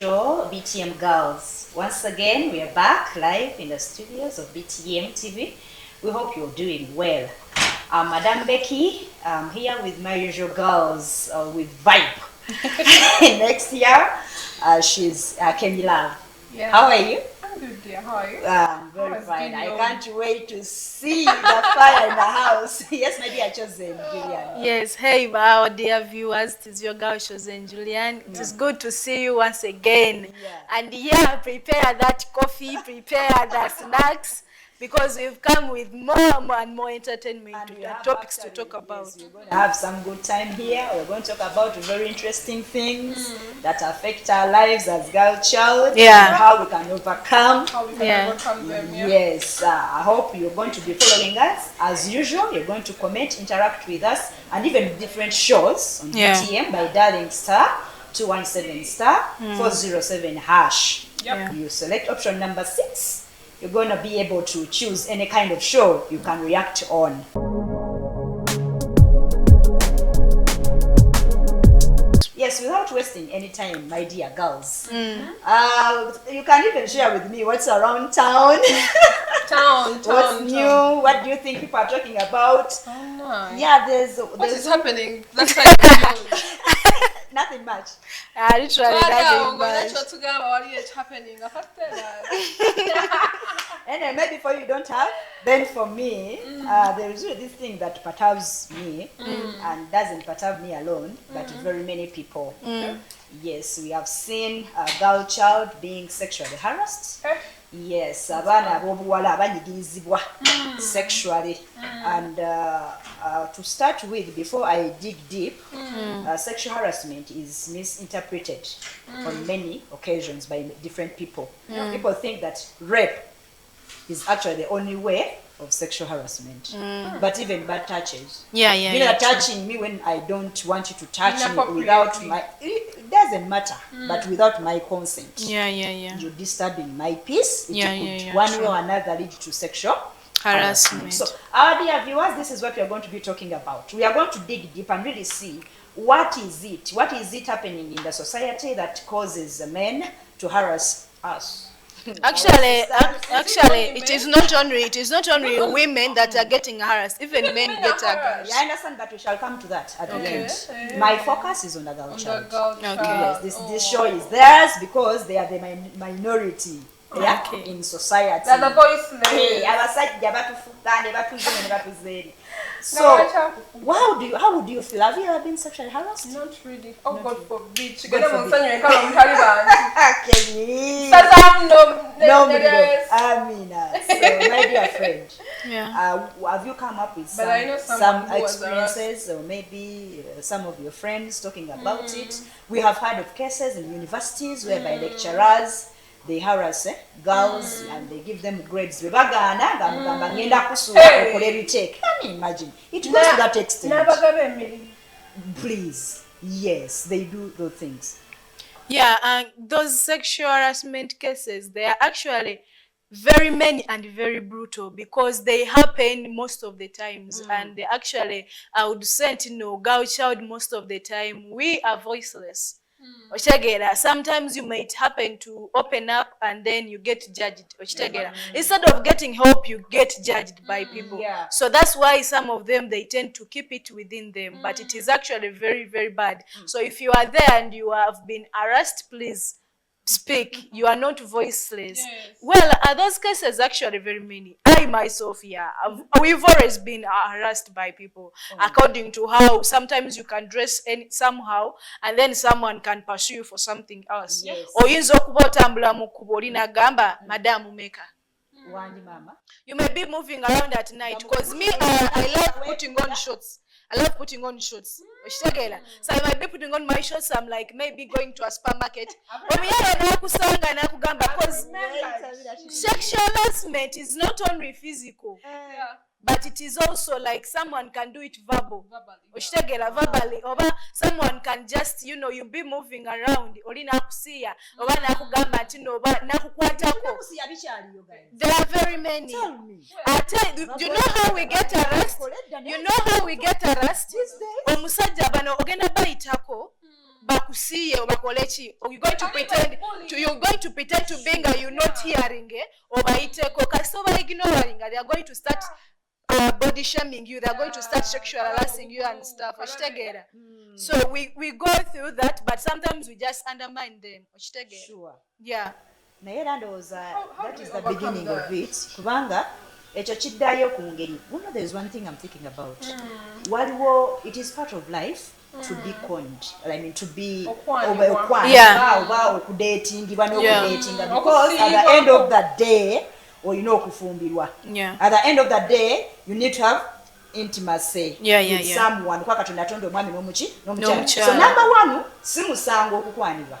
Show BTM Girls. Once again, we are back live in the studios of BTM TV. We hope you're doing well. I'm Madam Becky. I'm here with my usual girls with vibe. Next year, she's Kenny Love. Yeah. How are you? I'm good, dear. How are you? I'm very fine. I can't wait to see the fire in the house. Yes, my dear chosen Julian. Yes, hey, our dear viewers, it is your girl Chosen Julian. It is good to see you once again. Yeah. And yeah, prepare that coffee, prepare the snacks, because we've come with more and more entertainment topics to talk about. Yes, we're going to have some good time here. We're going to talk about very interesting things that affect our lives as girl child. Yeah. And how we can overcome. How we can overcome them, yeah. Yes, I hope you're going to be following us. As usual, you're going to comment, interact with us, and even different shows on BTM by dialing *217*407#. Yep. You select option number 6. You're going to be able to choose any kind of show you can react on. Yes, without wasting any time, my dear girls. You can even share with me what's around town. What's new? What do you think people are talking about? Oh, no. Yeah, there's What is happening? That's why nothing much. Literally nothing much. what's happening. And maybe for you don't have, then for me, there is really this thing that perturbs me and doesn't perturb me alone, but very many people. Yes, we have seen a girl child being sexually harassed. Yes, abana abobuwala abanyigirizibwa sexually. And to start with, before I dig deep, sexual harassment is misinterpreted on many occasions by different people. People think that rape is actually the only way of sexual harassment. But even bad touches. You know, touching me when I don't want you to touch me without my... It doesn't matter, but without my consent. You're disturbing my peace. It could one way or another lead to sexual harassment. So, our dear viewers, this is what we are going to be talking about. We are going to dig deep and really see what is it happening in the society that causes men to harass us. Actually, it is not only women that are getting harassed. Even men get harassed. Yeah, I understand, but we shall come to that at the end. My focus is on the girl child. Yes, this show is theirs because they are the minority in society. They're the voiceless. So, how would you feel? Have you ever been sexually harassed? Not really. Oh, God forbid. No, so, my dear friend, have you come up with some experiences, or maybe some of your friends talking about it? We have heard of cases in universities whereby lecturers, they harass girls and they give them grades. Can you imagine? It goes to that extent. Please. Yes, they do those things. Yeah, and those sexual harassment cases, they are actually very many and very brutal because they happen most of the times. And they actually, I would say, girl child most of the time, we are voiceless. Sometimes you might happen to open up and then you get judged. Instead of getting help, you get judged by people. So that's why some of them, they tend to keep it within them. But it is actually very, very bad. So if you are there and you have been harassed, please speak. You are not voiceless. Well, are those cases actually very many? I myself, we've always been harassed by people according to how sometimes you can dress somehow and then someone can pursue you for something else. Oyinza okuba otambula mu kkubo olinagamba madamu meka. You may be moving around at night because me, I love putting on shorts. So I might be putting on my shorts. I'm like maybe going to a supermarket. Because sexual harassment is not only physical, but it is also like someone can do it verbally. Or someone can just, you be moving around. There are very many. Tell me. Do you know how we get harassed? Omusajja bano ogenda bayitako bakusiye bakolechi, or you're going to pretend to being you're not hearing or baiteko kasoba ignoring, they are going to start body shaming you, they are going to start sexual harassing you and stuff. So we go through that, but sometimes we just undermine them. Sure. Yeah. Naye era ndowooza that is the beginning of it, kubanga ekyo kiddayo ku ngeri. There is one thing I'm thinking about. Waliwo, it is part of life to be conned. I mean, to be okwana. Yeah. Oba okudatingibwa n'okudatinga, because at the end of the day, olina okufumbirwa. Yeah. At the end of the day, you need to have intimacy with someone. Kwa Katonda atonda omwami n'omukyala. So number one, si musango okukwanibwa.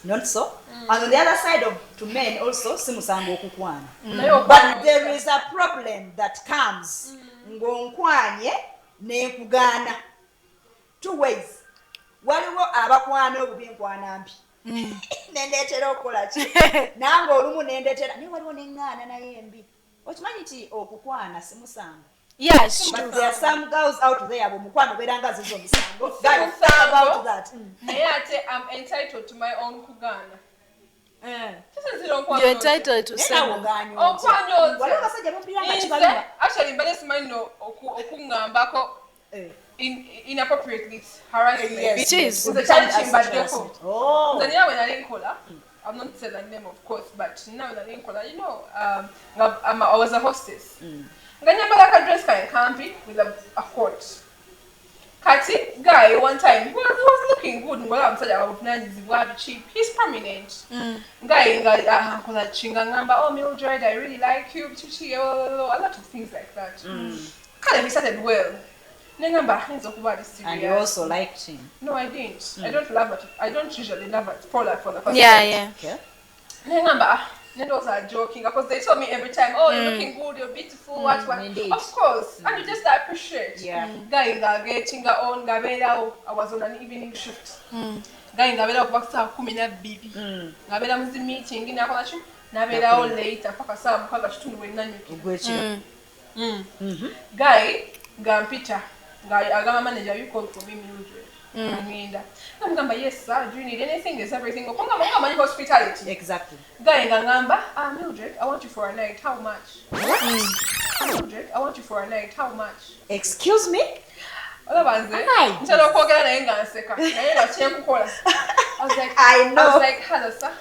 Not so. And on the other side to men also, si musango okukwana. But there is a problem that comes ng'onkwanye n'ekugana. Two ways. Waliwo abakwana obubi nkwana mbi. Nendeetera okukola ki? Nange olumu nendeetera naye waliwo neŋŋaana naye embi. Okimanyi nti okukwana si musango. Yes, but there are some girls out there bomukwano beranga zizo misango. Guys, about that. Naye ate I'm entitled to my own kugana. You're entitled to say. Actually, but this mind no okungambako inappropriately harassment. It is. The challenge but deco. Oh. Then when I didn't call her, I'm not saying the name of course, but now that I didn't call her, you know, I was a hostess. Nganyamba like a dress can't be with a coat. Kati guy one time he was looking good. Well, I'm saying about cheap. He's prominent. Guy kola chinga ngamba, oh Mildred, I really like you. A lot of things like that. Kind of he started well. And you also liked him? No, I didn't. I don't love it. I don't usually love it for the first time. Yeah. Okay. Those are joking because they told me every time, oh, you're looking good, you're beautiful, what. Indeed. Of course. And you just appreciate. Yeah. Guy getting on Gabela, I was on an evening shift. Guy Gabela works out kumina bibi. Gabela was the meeting in Apalachi. Nabela all later, Papa Sam, Papa Stun when none. Guy Gampita. Guy, I got a manager, you called for me, Mildred. I'm gamba, yes, sir. Do you need anything? Is everything okay? I'm hospitality. Exactly. Guy ngamba, Mildred, I want you for a night. How much? Mildred, I want you for a night. How much? Excuse me? I was like, hello, sir.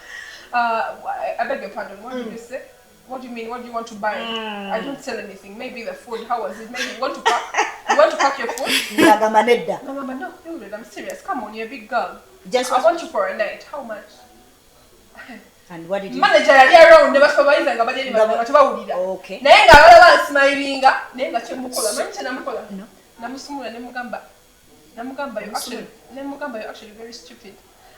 I beg your pardon. What did you say? What do you mean? What do you want to buy? I don't sell anything. Maybe the food. How was it? Maybe you want to pack. You want to pack your food? No, Mildred, I'm serious. Come on, you're a big girl. I want you for a night. How much? And what did you manager yali around never supervise nga badeli nga tebawulira. Okay. Naye nga abalaba smilinga naye nga kyemukola manyi kyenamukola namusumula nemugamba you're actually very stupid.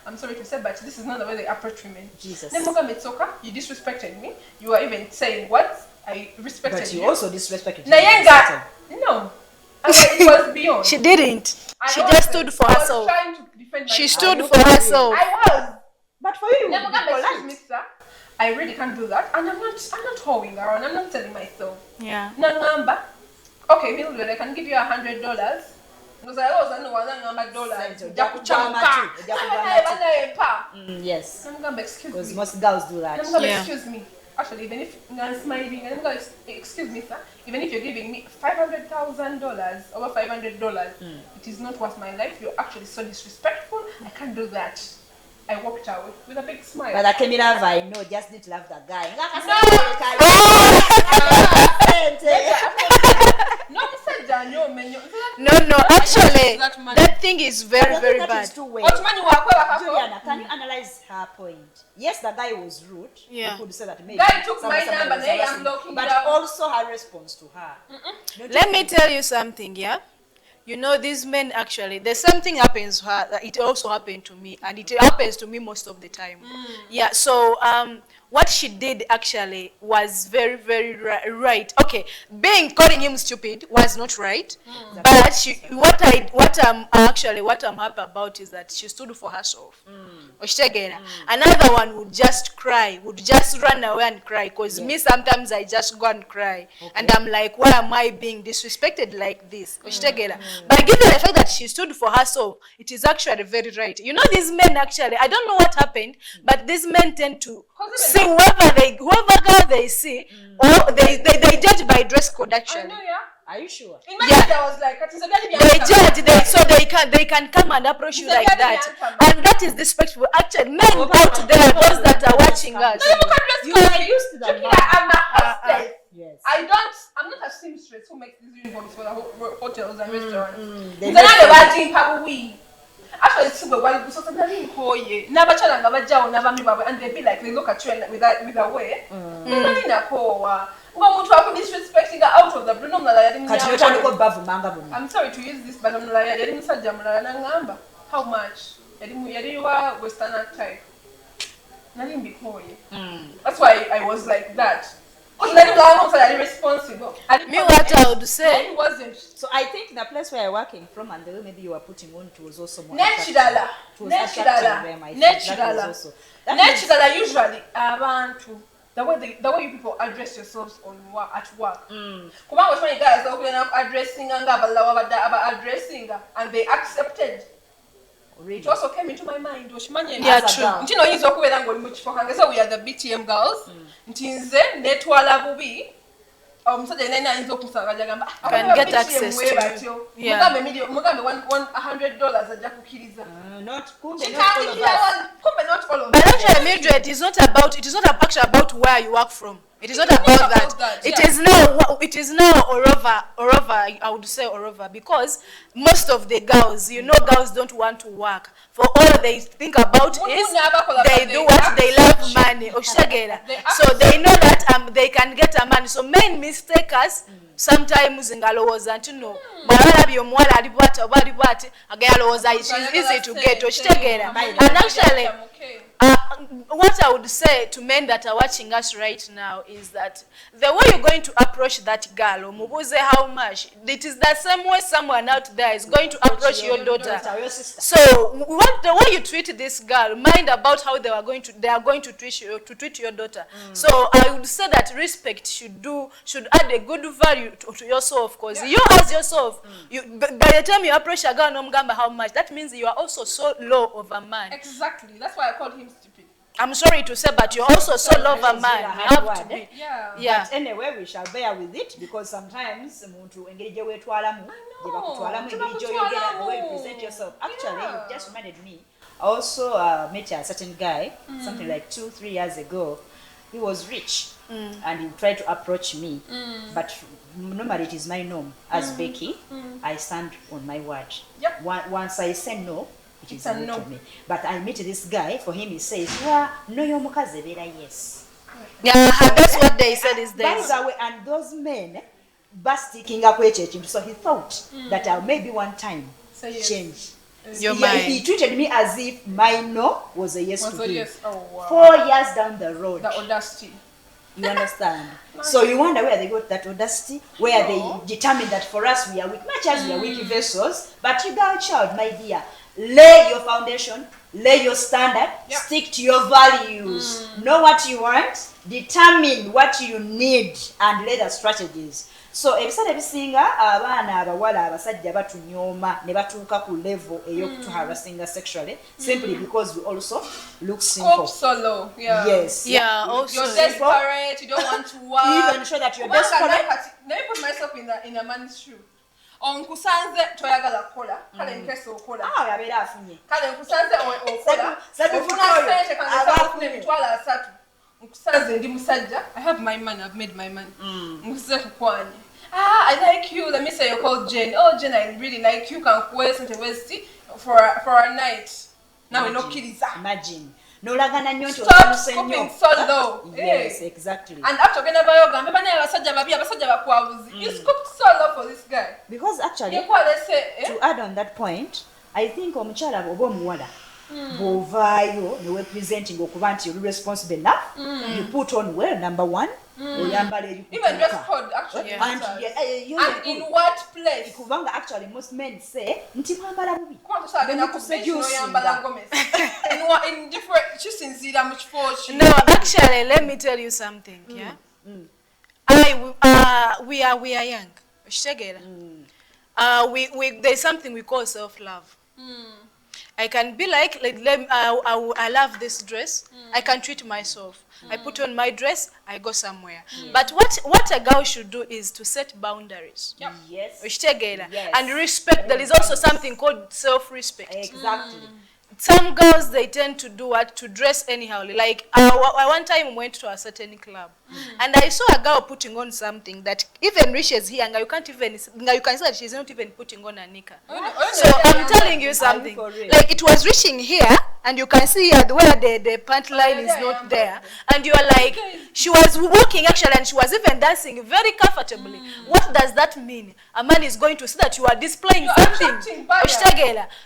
I'm sorry to say, but this is not the way they approach women. Jesus. Nemugamba, it's okay. You disrespected me. You are even saying what? I respected but you. But you also disrespected me. No. It was beyond. She didn't. She just stood for herself. I was trying to defend myself. She stood for herself. I was. But for you, excuse me, sir. I really can't do that. And I'm not hoeing around. I'm not telling myself. Yeah. Nangamba. Okay, Mildred, I can give you $100. Because I was $100. Yes. Excuse because me. most girls do that. Excuse me. Actually, even if I'm smiling, excuse me, sir. Even if you're giving me $500,000 over $500, it is not worth my life. You're actually so disrespectful. I can't do that. I walked out with a big smile. But I came in I know, just need to love that guy. No, actually, that thing is very, very bad. Juliana, can you analyze her point? Yes, the guy was rude. Yeah. You could say that maybe. Guy took my number, but also her response to her. Let me tell you something, yeah? You know, these men actually, there's something happens to her that it also happened to me, and it happens to me most of the time. Yeah, so what she did actually was very, very right. Okay, calling him stupid was not right, but what I'm happy about is that she stood for herself. Another one would just cry, would just run away and cry, because me sometimes I just go and cry, and I'm like, why am I being disrespected like this? But given the fact that she stood for herself, it is actually very right. You know, these men actually, I don't know what happened, but these men tend to see whoever girl they see, or they judge by dress code actually. I know, yeah. Are you sure? In my head, I was like, they judge, so they can come and approach you like that, and that is disrespectful. Actually, men out there, those that are watching us. You are used to that. I'm a hostess. Yes. I'm not a seamstress who makes these uniforms for the hotels and restaurants. They Then I watching Pabuwi. Actually, it's super well because sometimes you never challenge never jaw never me and they be like they look at you with a way. Disrespecting her out of the blue. I'm sorry to use this, but I'm like, how much? You are Western type. That's why I was like that. Irresponsible. Me, what I would say, it wasn't. So I think the place where you're working from and the way maybe you were putting on to was also more Natural. Usually, abantu. The way you people address yourselves at work. Kuma was when guys addressing addressing and they accepted. Really? It also came into my mind. Yeah, true. So we are the BTM girls. Ntinze netwala bubi. Can get access to you. Yeah. $100 aja kukiriza. Not all of But actually, Mildred, it is not actually about where you work from. It is not about that. It is now all over. I would say all over, because most of the girls, you know, girls don't want to work. For all they think about is they do what they love, money. So they know that they can get a man. So men mistake us sometimes ngalowoza nti no bwalabye omuwala ali bwati oba ali bwati agayalowoza is easy to get okitegera. And actually what I would say to men that are watching us right now is that the way you're going to approach that girl, mubuze how much, it is the same way someone out there is going to approach your daughter. So the way you treat this girl, mind about how they are going to treat your daughter. So I would say that respect should add a good value to yourself, because you as yourself, by the time you approach a girl nomgamba how much, that means you are also so low of a man. Exactly. That's why I called him stupid. I'm sorry to say, but you're also so low of a man. You have to be. Yeah. But anyway, we shall bear with it, because sometimes the way you present yourself. Actually, you just reminded me. I also met a certain guy, something like 2-3 years ago. He was rich, and he tried to approach me. But normally it is my norm as Becky. I stand on my word. Yep. Once I say no, it is a no to me. But I meet this guy. For him, he says, "No, you're mukaze vera yes." Yeah, that's what they said is this. By the way, and those men, sticking up with him. So he thought that maybe one time change. He treated me as if my no was a yes to him. Yes. Oh, wow. 4 years down the road. The audacity. You understand? So you wonder where they got that audacity, where they determine that for us we are weak, much as we are weak vessels. But you girl child, my dear, lay your foundation, lay your standard, stick to your values, know what you want, determine what you need, and lay the strategies. So ebisale bisinga abaana abawala abasajja batunyoma ne batuuka ku level ey'okutu harassing sexually simply because we also look simple. Solo, yeah. Yes. Yeah, also. You're desperate, you don't want to work. You even show that you're desperate. Let me put myself in a man's shoe. Onkusanze toyagala kola, kale nkese okola. Yabeera afunye. Kale nkusanze okola. Ofuna sente kanga afune emitwalo 3. Nkusanze ndi musajja. I have my man, I've made my man. Nkuze kukwanya. I like you. Let me say you're called Jen. Oh, Jen, I really like you. Can quest and west for a night. Now we're not kidding. Imagine. No lagana nyo nti stop scooping so low. Yes, exactly. And after getting about yoga, maybe na abasajja bakwabuzi. You scooped so low for this guy. Because actually, to add on that point, I think omukyala oba omuwala bw'ovaayo ne wepresenting okuba nti you're responsible enough, you put on well, number one, oyambala even dress code actually and in what place? Kubanga actually most men say nti mwambala bubi. In different chisinzira mu kifo. No, actually, let me tell you something. We are young. there's something we call self-love. I can be like I love this dress. I can treat myself. I put on my dress, I go somewhere. But what a girl should do is to set boundaries. Yes. Yes. And respect. There is also something called self-respect. Exactly. Some girls, they tend to do what? To dress anyhow. Like, I one time went to a certain club, and I saw a girl putting on something that even reaches here, and you can see that she's not even putting on a knicker. So I'm telling you something. Like, it was reaching here, and you can see here where the pant line is not there, and you are like, she was walking actually, and she was even dancing very comfortably. What does that mean? A man is going to see that you are displaying something.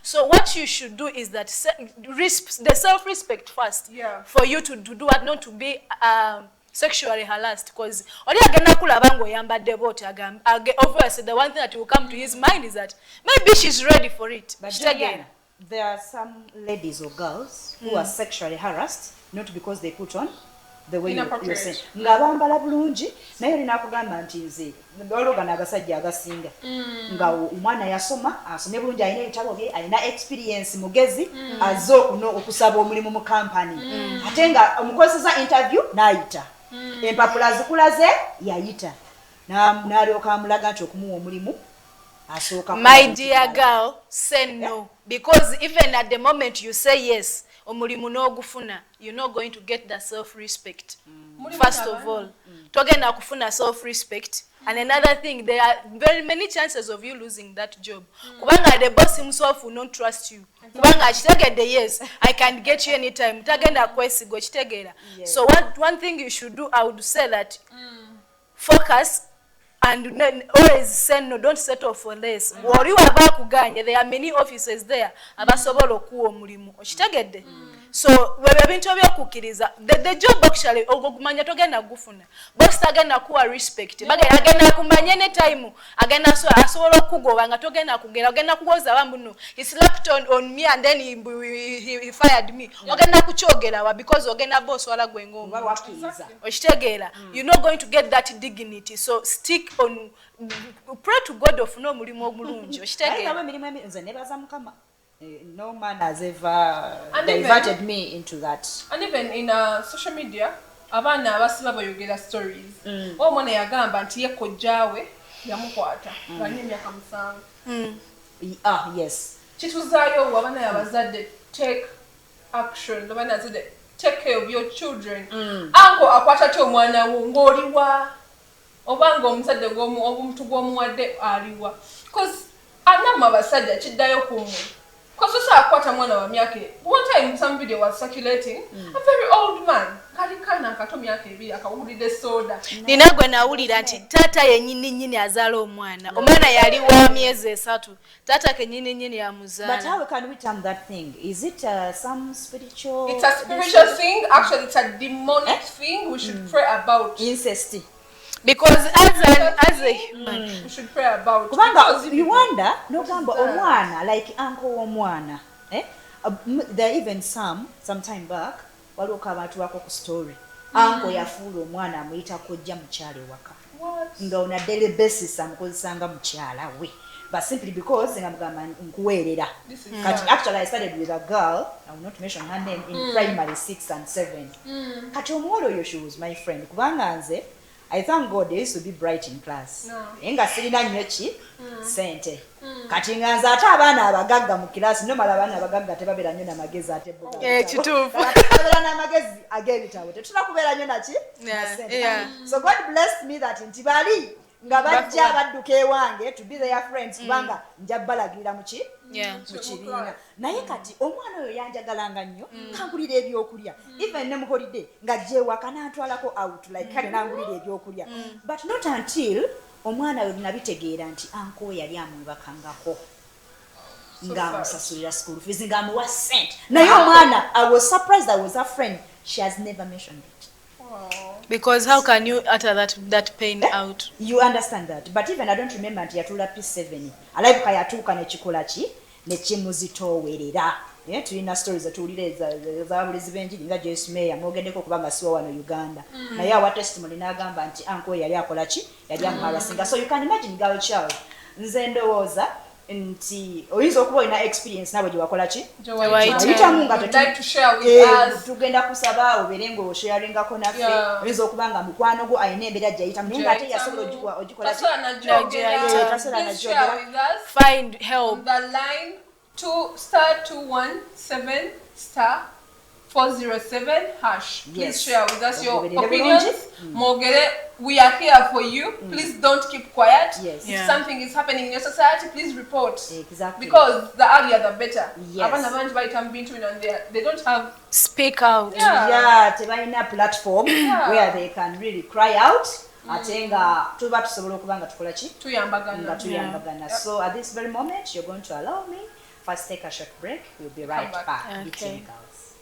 So what you should do is that the self-respect first, for you to do what, not to be sexually harassed, because obviously the one thing that will come to his mind is that maybe she's ready for it. But again, there are some ladies or girls who are sexually harassed not because they put on the way you're saying. Nga bambala bulungi naye olina kugamba nti nze ologana abasajja agasinga nga omwana yasoma asomye bulungi alina ebitabo bye alina experience mugezi azze okusaba omulimu mu kampani ate nga omukozesa interview n'ayita empapula zikulaze yayita n'alyoka amulaga nti okumuwa omulimu asooka. My dear girl, say no, because even at the moment you say yes, omulimu n'ogufuna, you're not going to get that self-respect. First of all, togenda kufuna self-respect. And another thing, there are very many chances of you losing that job. Kubanga the boss himself will not trust you. Kubanga chitegede yes, I can get you anytime. Tagenda kwesigo chitegera. So one thing you should do, I would say that focus and always say no, don't settle for less. There are many offices there abasobola okuwa omulimu. Okitegedde? So ebintu ebyokukiriza the job actually ogumanya togenda gufuna. Boss tagenda kuwa respect. Agenda kumanya any time agenda asobola okugoba nga togenda kugera agenda kugoza bambu no. He slapped on me and then he fired me. Ogenda kuchogera wa because ogenda boss wala gwengo wakiriza. Okitegera? You're not going to get that dignity. So stick on, pray to God of no mulimu omulungi. Okitegera? No man has ever diverted me into that. And even in social media, abana abasiba bayogera stories. Omwana yagamba nti ye kojjawe yamukwata ng'alina emyaka 7. Yes. Kituzaayo abana yabazadde take action. Abana yazadde take care of your children. Anko akwata te omwana wo ng'oliwa obanga omuzadde omuntu gw'omuwadde aliwa. Because anamma abasajja kiddayo kumwe. Because akwata mwana wa myaka. One time some video was circulating, a very old man kalikana akato myaka 2 akawulidde soda. Ninagwe nawulira nti tata yennyini azaala omwana. Omwana yali wa myezi 3. Tata kennyini yamuzaala. But how can we term that thing? Is it some spiritual? It's a spiritual thing. Actually, it's a demonic thing. We should pray about. Incest. Because as a human, we should pray about. Kubanga you wonder, no gamba omwana, like uncle omwana. There are even some time back, waloka abantu bako ku story. Uncle yafuula omwana amuyita kojja mukyale waka. Nga on a daily basis amukozesanga mukyala we. But simply because ngamugamba nkuweerera. Actually I started with a girl, I will not mention her name, in primary 6 and 7. Kati omuwala oyo she was my friend. Kubanga nze I thank God they used to be bright in class. Enga sirina nnyo ki sente. Kati nganza ate abaana abagagga mu class nomala abaana abagagga tebabeera nnyo na magezi ate boga. Kituufu. Babeera na magezi ag'ebitabo. Tetula kubeera nnyo na ki? So God blessed me that nti bali nga bajja badduka ewange to be their friends kubanga nja balagirira mu ki? Mu kibiina. Naye kati omwana oyo yanjagalanga nnyo kangulira ebyokulya. Even ne mu holiday nga gyewaka n'antwalako out like kale nangulira ebyokulya. But not until omwana oyo nabitegeera nti anko yali amwebakangako nga amusasulira school fees nga amuwa sent. Naye omwana, I was surprised I was a friend. She has never mentioned it. Because how can you utter that pain out? You understand that. But even I don't remember nti yatula P7. Alaika yatuuka nekikola ki nekimuzitoowerera. Tulina stories atuwulire z'ababulizi b'enjiri nga Joyce Meyer mwogeddeko kubanga siwa wano Uganda. Naye awa testimony n'agamba nti uncle yali akola ki yali amuharasinga. So you can imagine girl child nze ndowooza nti oyinza okuba olina experience nabwe gye wakola ki Wayitamu. oyitamu nga Like to share with us. tugenda kusaba obeere ng'osharingako naffe oyinza okuba nga mukwano gwo alina embeera gyayitamu naye ng'ate yasobola ogikola ki tasobola najogera Find help. on the line *217* 407 hash. Please Yes. share with us your Ogoberere opinions. bulungi. Mogere, we are here for you. Please don't keep quiet. Yes. If Yeah. something is happening in your society, please report. Exactly. Because the earlier the better. Yes. Abana bangi bayitamu bintu bino and they don't have. Speak out. Yeah. tebalina platform where they can really cry out ate nga tuba tusobola okuba nga tukola ki nga Tuyambagana. tuyambagana. So at this very moment you're going to allow me first take a short break. We'll be right back. back. Okay. Eating girls.